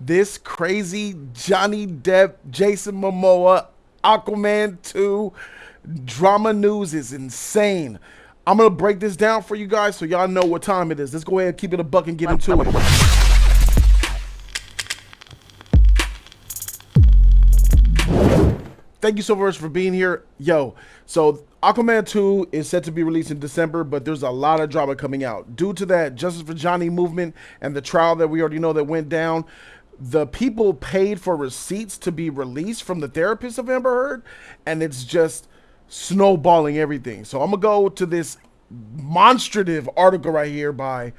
This crazy Johnny Depp, Jason Momoa, Aquaman 2 drama news is insane. I'm gonna break this down for you guys so y'all know what time it is. Let's go ahead and keep it a buck and get into it. Thank you so much for being here. Yo, so Aquaman 2 is set to be released in December, but there's a lot of drama coming out. Due to that Justice for Johnny movement and the trial that we already know that went down, the people paid for receipts to be released from the therapist of Amber Heard, and it's just snowballing everything. So I'm going to go to this monstrative article right here by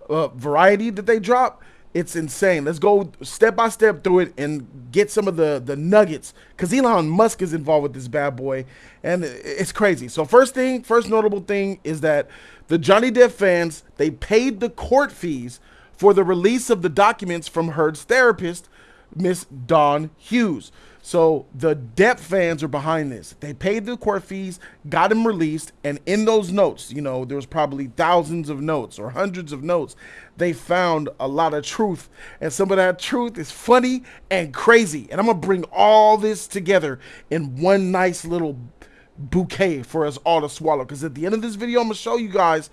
Variety that they dropped. It's insane. Let's go step by step through it and get some of the nuggets, because Elon Musk is involved with this bad boy, and it's crazy. So first notable thing is that the Johnny Depp fans, they paid the court fees for the release of the documents from Heard's therapist, Miss Dawn Hughes. So the Depp fans are behind this. They paid the court fees, got him released, and in those notes, you know, there was probably thousands of notes or hundreds of notes. They found a lot of truth, and some of that truth is funny and crazy. And I'm gonna bring all this together in one nice little bouquet for us all to swallow. Because at the end of this video, I'm gonna show you guys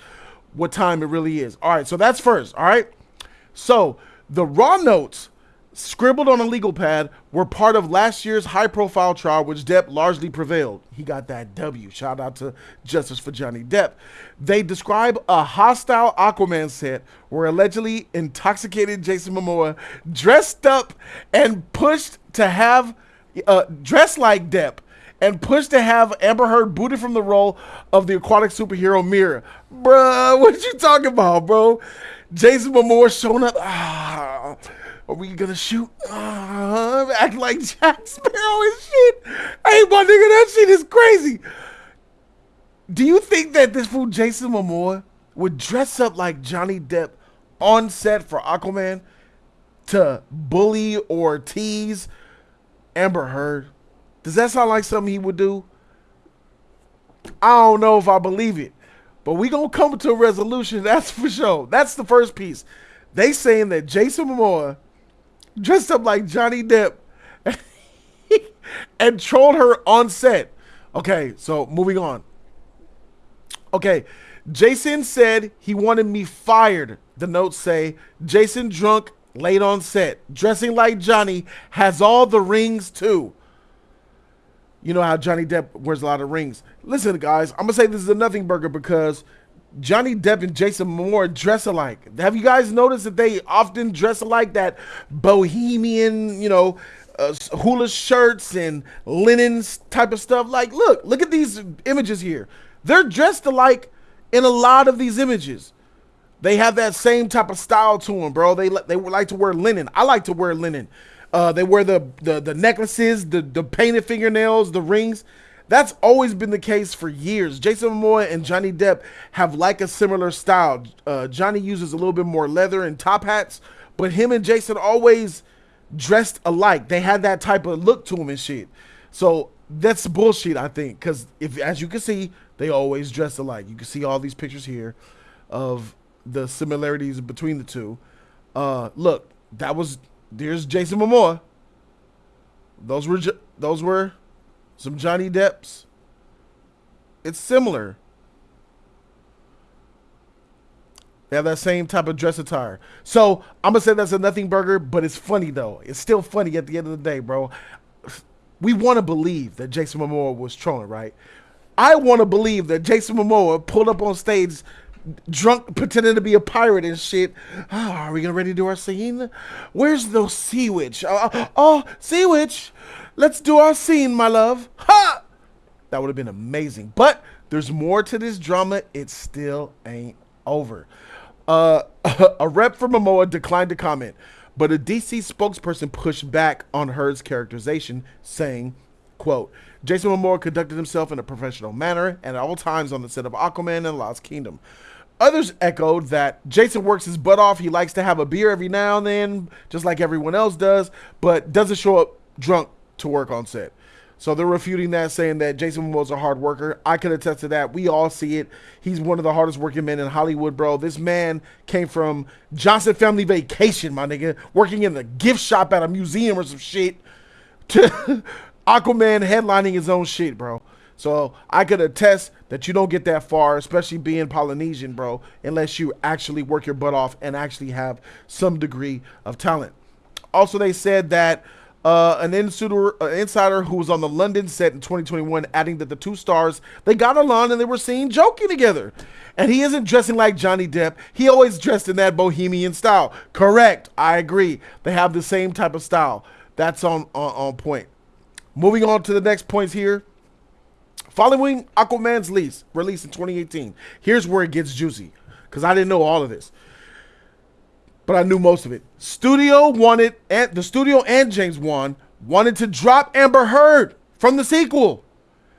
what time it really is. All right, so that's first. All right, so the raw notes scribbled on a legal pad were part of last year's high-profile trial, which Depp largely prevailed. He got that W. Shout out to Justice for Johnny Depp. They describe a hostile Aquaman set where allegedly intoxicated Jason Momoa dressed up and pushed to have dressed like Depp and pushed to have Amber Heard booted from the role of the aquatic superhero Mira. Bruh, what you talking about, bro? Jason Momoa showing up. Are we gonna shoot? Act like Jack Sparrow and shit. Hey, my nigga, that shit is crazy. Do you think that this fool Jason Momoa would dress up like Johnny Depp on set for Aquaman to bully or tease Amber Heard? Does that sound like something he would do? I don't know if I believe it, but we gonna come to a resolution, that's for sure. That's the first piece. They saying that Jason Momoa dressed up like Johnny Depp and trolled her on set. Okay, so moving on. Okay, Jason said he wanted me fired. The notes say, Jason drunk, late on set, dressing like Johnny, has all the rings too. You know how Johnny Depp wears a lot of rings. Listen, guys, I'm going to say this is a nothing burger because Johnny Depp and Jason Momoa dress alike. Have you guys noticed that they often dress alike? That bohemian, you know, hula shirts and linen type of stuff. Like, look at these images here. They're dressed alike in a lot of these images. They have that same type of style to them, bro. They like to wear linen. I like to wear linen. They wear the necklaces, the painted fingernails, the rings. That's always been the case for years. Jason Momoa and Johnny Depp have like a similar style. Johnny uses a little bit more leather and top hats, but him and Jason always dressed alike. They had that type of look to them and shit. So that's bullshit, I think, because as you can see, they always dress alike. You can see all these pictures here of the similarities between the two. Look, there's Jason Momoa. Those were some Johnny Depps. It's similar. They have that same type of dress attire. So I'm gonna say that's a nothing burger, but it's funny though. It's still funny at the end of the day, bro. We want to believe that Jason Momoa was trolling, right? I want to believe that Jason Momoa pulled up on stage drunk, pretending to be a pirate and shit. Oh, are we ready to do our scene? Where's the sea witch? Sea witch, let's do our scene, my love. Ha! That would have been amazing. But there's more to this drama. It still ain't over. A rep for Momoa declined to comment, but a DC spokesperson pushed back on Heard's characterization, saying, quote, Jason Momoa conducted himself in a professional manner and at all times on the set of Aquaman and Lost Kingdom. Others echoed that Jason works his butt off. He likes to have a beer every now and then, just like everyone else does, but doesn't show up drunk to work on set. So they're refuting that, saying that Jason Momoa's a hard worker. I can attest to that. We all see it. He's one of the hardest working men in Hollywood, bro. This man came from Johnson Family Vacation, my nigga, working in the gift shop at a museum or some shit, to Aquaman headlining his own shit, bro. So I could attest that you don't get that far, especially being Polynesian, bro, unless you actually work your butt off and actually have some degree of talent. Also, they said that an insider who was on the London set in 2021, adding that the two stars, they got along and they were seen joking together. And he isn't dressing like Johnny Depp. He always dressed in that bohemian style. Correct. I agree. They have the same type of style. That's on point. Moving on to the next points here. Following Aquaman's release in 2018, here's where it gets juicy, because I didn't know all of this, but I knew most of it. The studio and James Wan wanted to drop Amber Heard from the sequel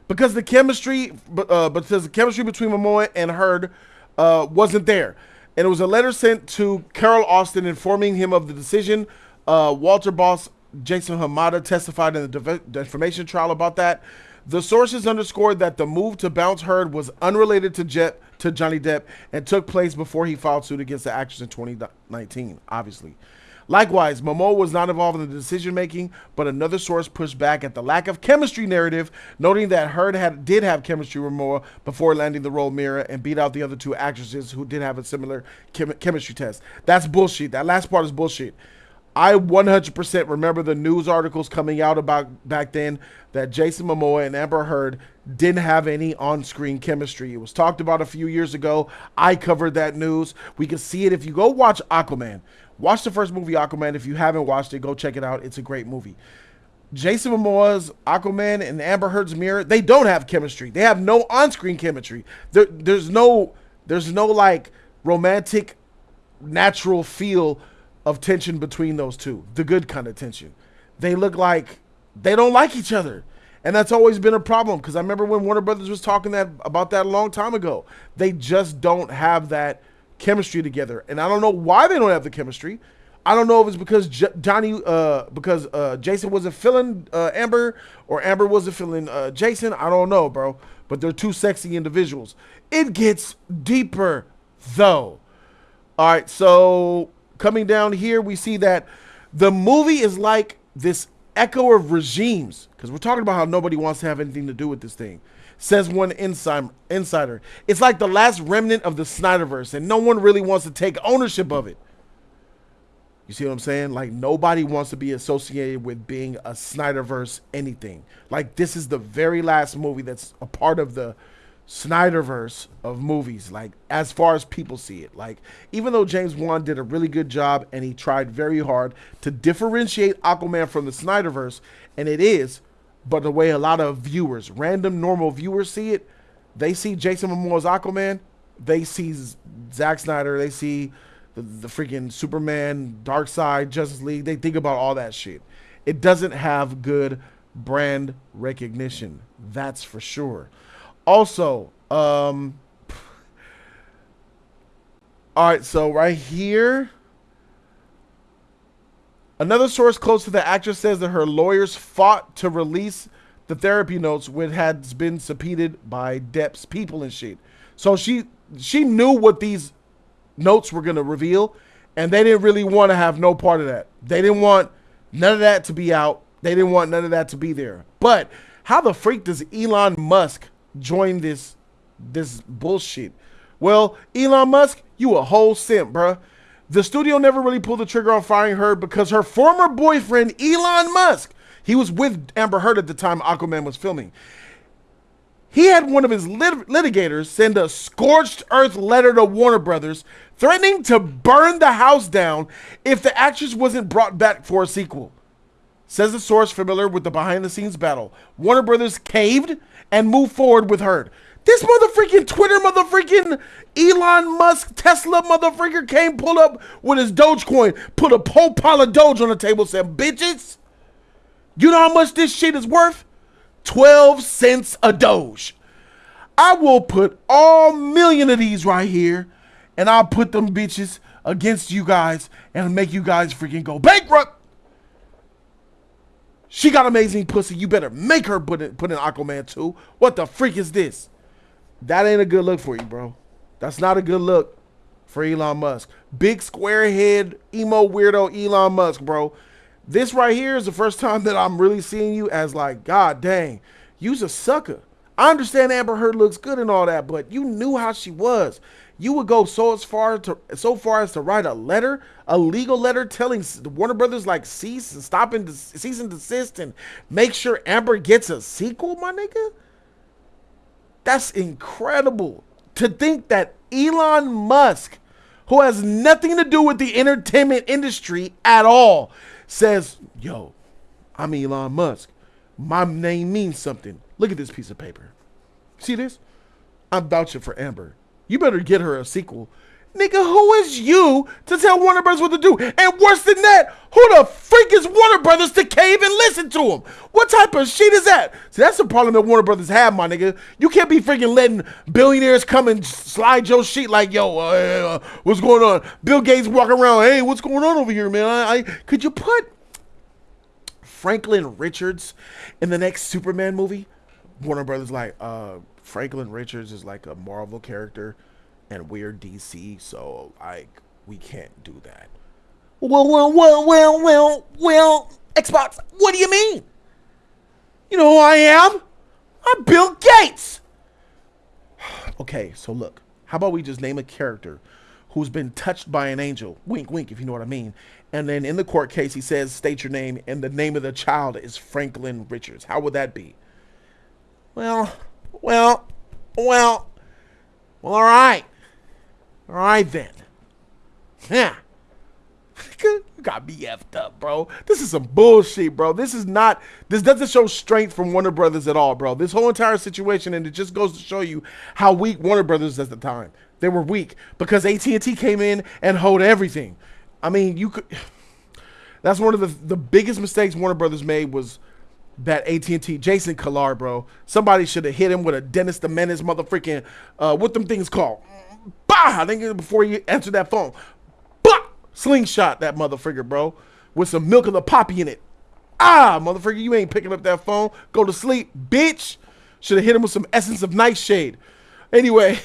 because the chemistry between Mamoa and Heard wasn't there. And it was a letter sent to Carol Austin informing him of the decision. Walter boss Jason Hamada testified in the defamation trial about that. The sources underscored that the move to bounce Heard was unrelated to Johnny Depp and took place before he filed suit against the actress in 2019, obviously. Likewise, Momoa was not involved in the decision-making, but another source pushed back at the lack of chemistry narrative, noting that Heard did have chemistry with Momoa before landing the role Mira and beat out the other two actresses who did have a similar chemistry test. That's bullshit. That last part is bullshit. I 100% remember the news articles coming out about back then that Jason Momoa and Amber Heard didn't have any on-screen chemistry. It was talked about a few years ago. I covered that news. We can see it if you go watch Aquaman. Watch the first movie, Aquaman. If you haven't watched it, go check it out. It's a great movie. Jason Momoa's Aquaman and Amber Heard's Mirror, they don't have chemistry. They have no on-screen chemistry. There's no like romantic, natural feel of tension between those two, the good kind of tension. They look like they don't like each other, and that's always been a problem, because I remember when Warner Brothers was talking about that a long time ago. They just don't have that chemistry together, and I don't know why they don't have the chemistry. I don't know if it's because Jason wasn't feeling Amber, or Amber wasn't feeling Jason. I don't know, bro, but they're two sexy individuals. It gets deeper though. All right, so coming down here, we see that the movie is like this echo of regimes, because we're talking about how nobody wants to have anything to do with this thing. Says one insider. It's like the last remnant of the Snyderverse, and no one really wants to take ownership of it. You see what I'm saying? Like, nobody wants to be associated with being a Snyderverse anything. Like, this is the very last movie that's a part of the Snyderverse of movies, like, as far as people see it. Like, even though James Wan did a really good job and he tried very hard to differentiate Aquaman from the Snyderverse, and it is, but the way a lot of viewers, random normal viewers, see it, they see Jason Momoa's Aquaman, they see Zack Snyder, they see the freaking Superman, Darkseid, Justice League, they think about all that shit. It doesn't have good brand recognition, that's for sure. Also, all right, so right here, another source close to the actress says that her lawyers fought to release the therapy notes, which had been subpoenaed by Depp's people and shit. So she knew what these notes were going to reveal, and they didn't really want to have no part of that. They didn't want none of that to be out. They didn't want none of that to be there. But how the freak does Elon Musk join this bullshit? Well, Elon Musk, you a whole simp, bruh. The studio never really pulled the trigger on firing her because her former boyfriend, Elon Musk, he was with Amber Heard at the time Aquaman was filming. He had one of his litigators send a scorched earth letter to Warner Brothers threatening to burn the house down if the actress wasn't brought back for a sequel. Says a source familiar with the behind-the-scenes battle. Warner Brothers caved and moved forward with Heard. This motherfucking Twitter motherfucking Elon Musk Tesla motherfucker came, pulled up with his Dogecoin, put a whole pile of Doge on the table, said, bitches, you know how much this shit is worth? 12 cents a Doge. I will put all million of these right here, and I'll put them bitches against you guys and make you guys freaking go bankrupt. She got amazing pussy. You better make her put in Aquaman 2. What the freak is this? That ain't a good look for you, bro. That's not a good look for Elon Musk. Big square head, emo weirdo Elon Musk, bro. This right here is the first time that I'm really seeing you as like, God dang, you's a sucker. I understand Amber Heard looks good and all that, but you knew how she was. You would go so far as to write a letter, a legal letter telling Warner Brothers like cease and desist and make sure Amber gets a sequel, my nigga. That's incredible. To think that Elon Musk, who has nothing to do with the entertainment industry at all, says, yo, I'm Elon Musk. My name means something. Look at this piece of paper. See this? I'm vouching for Amber. You better get her a sequel. Nigga, who is you to tell Warner Brothers what to do? And worse than that, who the freak is Warner Brothers to cave and listen to him? What type of shit is that? See, that's the problem that Warner Brothers have, my nigga. You can't be freaking letting billionaires come and slide your shit like, yo, what's going on? Bill Gates walking around, hey, what's going on over here, man? Could you put Franklin Richards in the next Superman movie? Warner Brothers like, Franklin Richards is like a Marvel character and we're DC, so like we can't do that. Well, Xbox, what do you mean? You know who I am? I'm Bill Gates. Okay, so look, how about we just name a character who's been touched by an angel? Wink, wink, if you know what I mean. And then in the court case, he says, state your name, and the name of the child is Franklin Richards. How would that be? Well, all right. All right, then. Yeah. You got me effed up, bro. This is some bullshit, bro. This doesn't show strength from Warner Brothers at all, bro. This whole entire situation, and it just goes to show you how weak Warner Brothers at the time. They were weak because AT&T came in and hold everything. I mean, that's one of the biggest mistakes Warner Brothers made was that AT&T, Jason Kilar, bro. Somebody should have hit him with a Dennis the Menace motherfucking, what them things called? Bah! I think before he answered that phone. Bah! Slingshot that motherfucker, bro. With some milk of the poppy in it. Ah, motherfucker, you ain't picking up that phone. Go to sleep, bitch. Should have hit him with some essence of nightshade. Anyway,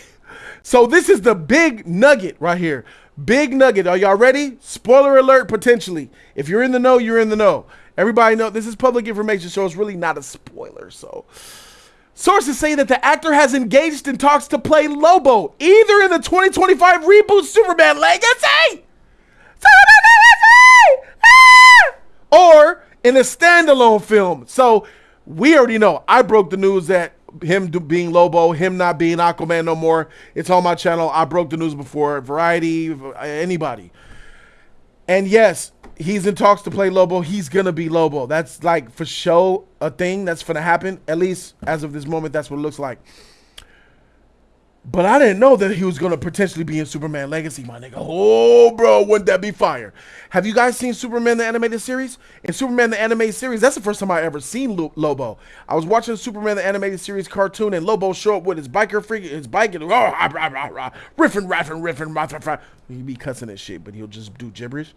so this is the big nugget right here. Big nugget. Are y'all ready? Spoiler alert, potentially. If you're in the know, you're in the know. Everybody know this is public information, so it's really not a spoiler. So, sources say that the actor has engaged in talks to play Lobo, either in the 2025 reboot Superman Legacy, or in a standalone film. So, we already know. I broke the news that him being Lobo, him not being Aquaman no more. It's on my channel. I broke the news before. Variety, anybody. And yes, he's in talks to play Lobo. He's gonna be Lobo. That's like for sure a thing that's gonna happen. At least as of this moment, that's what it looks like. But I didn't know that he was gonna potentially be in Superman Legacy, my nigga. Oh, bro, wouldn't that be fire? Have you guys seen Superman the Animated Series? In Superman the Animated Series, that's the first time I ever seen Lobo. I was watching Superman the Animated Series cartoon, and Lobo show up with his bike, and riffing. He'd be cussing and shit, but he'll just do gibberish.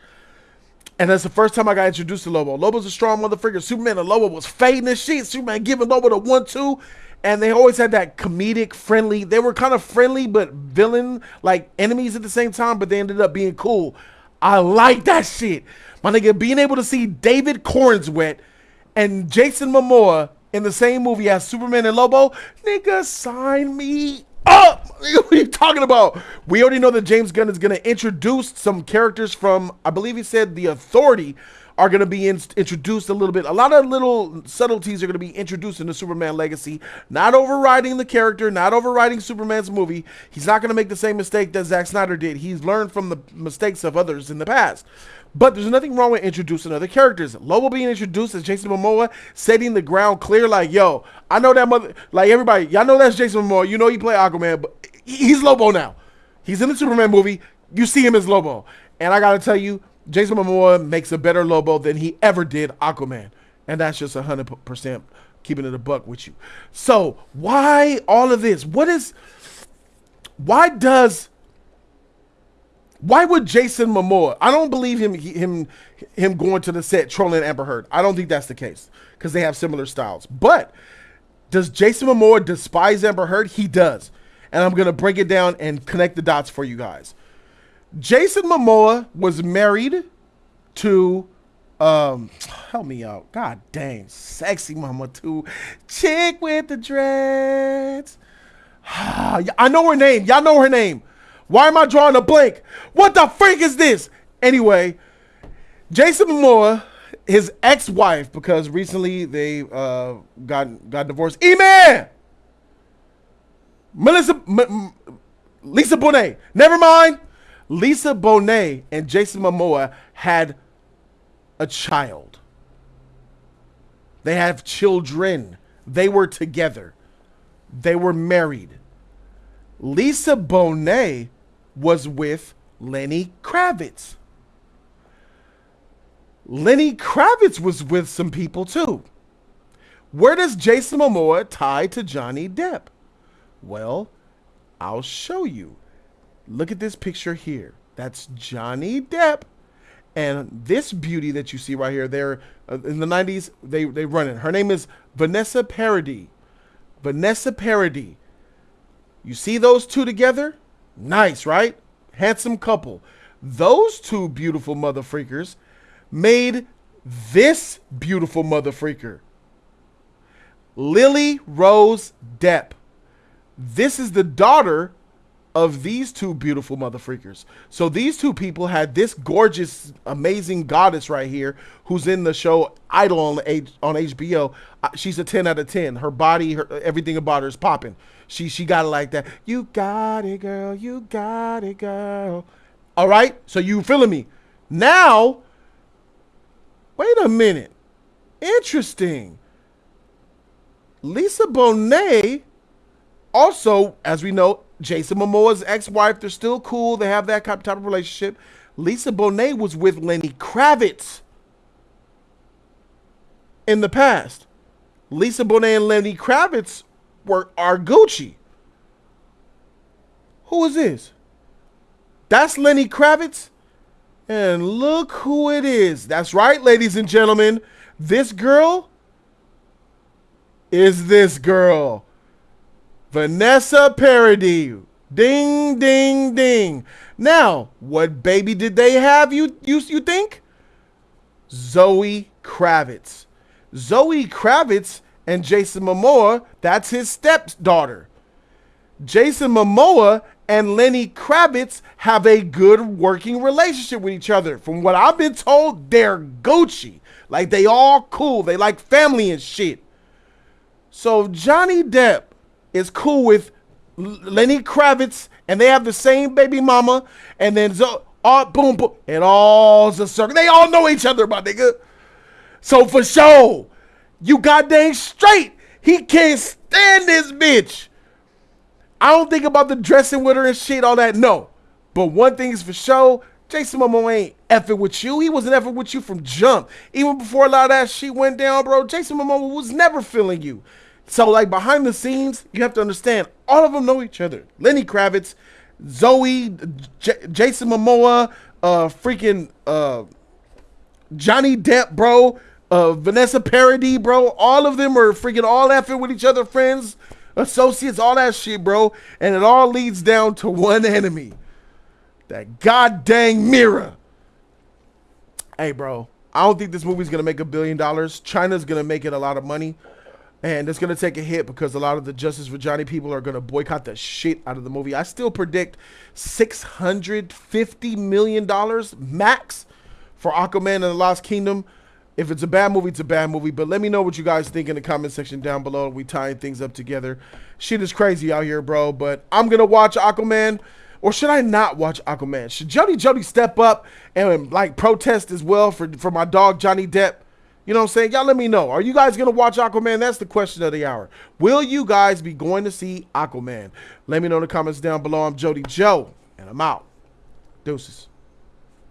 And that's the first time I got introduced to Lobo. Lobo's a strong motherfucker. Superman and Lobo was fading and shit. Superman giving Lobo the 1-2. And they always had that comedic, friendly. They were kind of friendly, but villain, like enemies at the same time, but they ended up being cool. I like that shit. My nigga, being able to see David Cornswet and Jason Momoa in the same movie as Superman and Lobo, nigga, sign me up. What are you talking about? We already know that James Gunn is going to introduce some characters from, I believe he said, The Authority are going to be introduced a little bit. A lot of little subtleties are going to be introduced in the Superman Legacy. Not overriding the character, not overriding Superman's movie. He's not going to make the same mistake that Zack Snyder did. He's learned from the mistakes of others in the past. But there's nothing wrong with introducing other characters. Lobo being introduced as Jason Momoa, setting the ground clear like, yo, I know that mother, like everybody, y'all know that's Jason Momoa. You know he played Aquaman, but he's Lobo now. He's in the Superman movie. You see him as Lobo. And I got to tell you, Jason Momoa makes a better Lobo than he ever did Aquaman. And that's just 100% keeping it a buck with you. So why all of this? Why does Why would Jason Momoa? I don't believe him going to the set trolling Amber Heard. I don't think that's the case because they have similar styles. But does Jason Momoa despise Amber Heard? He does. And I'm going to break it down and connect the dots for you guys. Jason Momoa was married to, help me out. God dang, sexy mama too. Chick with the dreads. I know her name. Y'all know her name. Why am I drawing a blank? What the freak is this? Anyway, Jason Momoa, his ex-wife, because recently they got divorced. E-Man! Lisa Bonet. Never mind. Lisa Bonet and Jason Momoa had a child. They have children. They were together. They were married. Lisa Bonet was with Lenny Kravitz. Lenny Kravitz was with some people too. Where does Jason Momoa tie to Johnny Depp? Well, I'll show you. Look at this picture here. That's Johnny Depp. And this beauty that you see right here, they're in the 90s, they run it. Her name is Vanessa Paradis. Vanessa Paradis. You see those two together? Nice, right? Handsome couple. Those two beautiful mother freakers made this beautiful mother freaker. Lily Rose Depp. This is the daughter of these two beautiful mother freakers. So these two people had this gorgeous, amazing goddess right here who's in the show Idol on HBO. She's a 10 out of 10. Her body, everything about her is popping. She got it like that. You got it, girl. You got it, girl. All right? So you feeling me? Now, wait a minute. Interesting. Lisa Bonet, also, as we know, Jason Momoa's ex-wife, they're still cool. They have that type of relationship. Lisa Bonet was with Lenny Kravitz in the past. Lisa Bonet and Lenny Kravitz are Gucci. Who is this? That's Lenny Kravitz. And look who it is. That's right, ladies and gentlemen. This girl is this girl. Vanessa Paradis. Ding, ding, ding. Now, what baby did they have, you think? Zoe Kravitz. Zoe Kravitz and Jason Momoa, that's his stepdaughter. Jason Momoa and Lenny Kravitz have a good working relationship with each other. From what I've been told, they're Gucci. Like, they all cool. They like family and shit. So Johnny Depp is cool with Lenny Kravitz, and they have the same baby mama, and then boom, boom, it all's a circle. They all know each other, my nigga. So for sure, you goddamn straight, he can't stand this bitch. I don't think about the dressing with her and shit, all that, no. But one thing is for sure, Jason Momoa ain't effing with you. He wasn't effing with you from jump. Even before a lot of that shit went down, bro, Jason Momoa was never feeling you. So, like, behind the scenes, you have to understand, all of them know each other. Lenny Kravitz, Zoe, Jason Momoa, Johnny Depp, bro, Vanessa Paradis, bro. All of them are freaking all effing with each other, friends, associates, all that shit, bro. And it all leads down to one enemy. That goddamn mirror. Hey, bro, I don't think this movie's going to make $1 billion. China's going to make it a lot of money. And it's going to take a hit because a lot of the Justice for Johnny people are going to boycott the shit out of the movie. I still predict $650 million max for Aquaman and the Lost Kingdom. If it's a bad movie, it's a bad movie. But let me know what you guys think in the comment section down below. We tying things up together. Shit is crazy out here, bro. But I'm going to watch Aquaman. Or should I not watch Aquaman? Should Jody step up and like protest as well for my dog Johnny Depp? You know what I'm saying? Y'all let me know. Are you guys going to watch Aquaman? That's the question of the hour. Will you guys be going to see Aquaman? Let me know in the comments down below. I'm Jody Joe, and I'm out. Deuces.